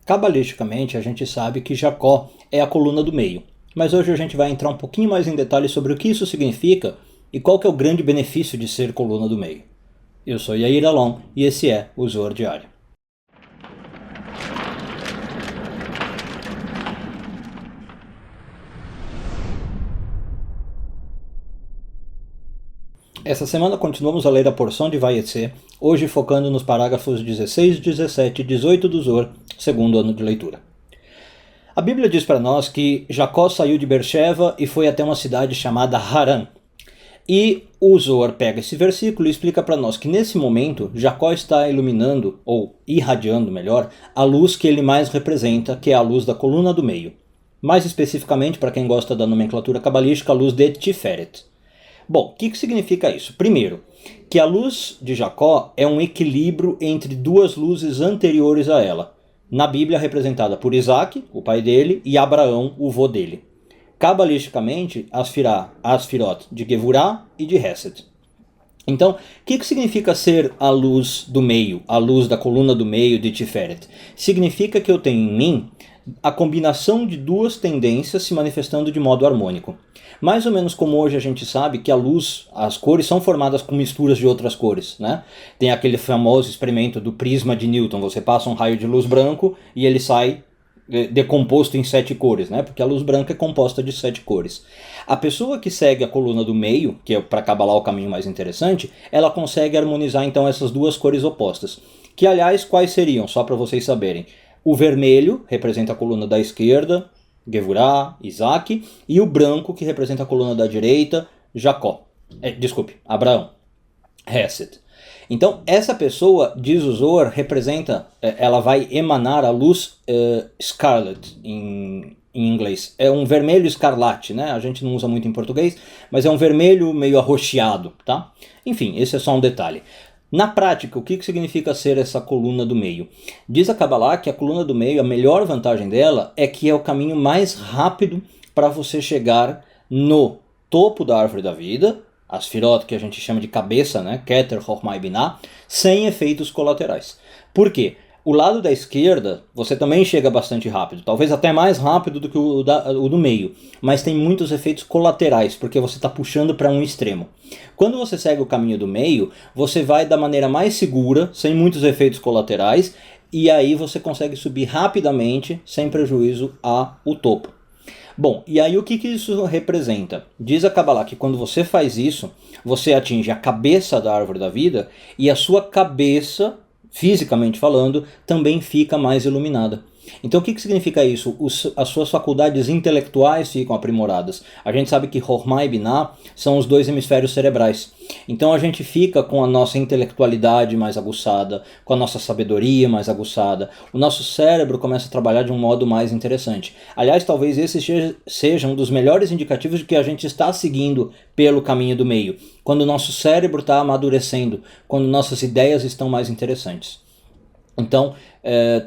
Cabalisticamente, a gente sabe que Jacó é a coluna do meio, mas hoje a gente vai entrar um pouquinho mais em detalhes sobre o que isso significa e qual que é o grande benefício de ser coluna do meio. Eu sou Yair Alon e esse é o Zohar Diário. Essa semana continuamos a ler a porção de Vayetze, hoje focando nos parágrafos 16, 17 e 18 do Zohar, segundo ano de leitura. A Bíblia diz para nós que Jacó saiu de Beersheba e foi até uma cidade chamada Harã. E o Zohar pega esse versículo e explica para nós que nesse momento Jacó está iluminando, ou irradiando melhor, a luz que ele mais representa, que é a luz da coluna do meio. Mais especificamente, para quem gosta da nomenclatura cabalística, a luz de Tiferet. Bom, o que significa isso? Primeiro, que a luz de Jacó é um equilíbrio entre duas luzes anteriores a ela. Na Bíblia representada por Isaac, o pai dele, e Abraão, o vô dele. Cabalisticamente, Asfirot de Gevurah e de Hesed. Então, o que significa ser a luz do meio, a luz da coluna do meio de Tiferet? Significa que eu tenho em mim a combinação de duas tendências se manifestando de modo harmônico. Mais ou menos como hoje a gente sabe que a luz, as cores são formadas com misturas de outras cores, né? Tem aquele famoso experimento do prisma de Newton, você passa um raio de luz branco e ele sai decomposto em 7 cores, né? Porque a luz branca é composta de 7 cores. A pessoa que segue a coluna do meio, que é para Kabbalah o caminho mais interessante, ela consegue harmonizar então essas duas cores opostas. Que aliás, quais seriam? Só para vocês saberem. O vermelho representa a coluna da esquerda, Gevurah, Isaac, e o branco que representa a coluna da direita, Abraão, Hesed. Então, essa pessoa, diz o Zohar, representa, ela vai emanar a luz scarlet em inglês. É um vermelho escarlate, né? A gente não usa muito em português, mas é um vermelho meio arroxeado, tá? Enfim, esse é só um detalhe. Na prática, o que significa ser essa coluna do meio? Diz a Kabbalah que a coluna do meio, a melhor vantagem dela é que é o caminho mais rápido para você chegar no topo da árvore da vida, as Sfirot, que a gente chama de cabeça, né? Keter, Chokhmah e Binah, sem efeitos colaterais. Por quê? O lado da esquerda, você também chega bastante rápido, talvez até mais rápido do que o do meio, mas tem muitos efeitos colaterais, porque você está puxando para um extremo. Quando você segue o caminho do meio, você vai da maneira mais segura, sem muitos efeitos colaterais, e aí você consegue subir rapidamente, sem prejuízo ao topo. Bom, e aí o que isso representa? Diz a Kabbalah que quando você faz isso, você atinge a cabeça da árvore da vida e a sua cabeça, fisicamente falando, também fica mais iluminada. Então o que significa isso? As suas faculdades intelectuais ficam aprimoradas. A gente sabe que Chokhmah e Binah são os dois hemisférios cerebrais. Então a gente fica com a nossa intelectualidade mais aguçada, com a nossa sabedoria mais aguçada. O nosso cérebro começa a trabalhar de um modo mais interessante. Aliás, talvez esse seja um dos melhores indicativos de que a gente está seguindo pelo caminho do meio. Quando o nosso cérebro está amadurecendo, quando nossas ideias estão mais interessantes. Então,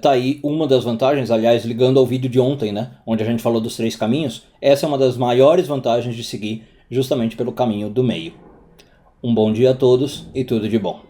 tá aí uma das vantagens, aliás, ligando ao vídeo de ontem, né, onde a gente falou dos 3 caminhos, essa é uma das maiores vantagens de seguir justamente pelo caminho do meio. Um bom dia a todos e tudo de bom.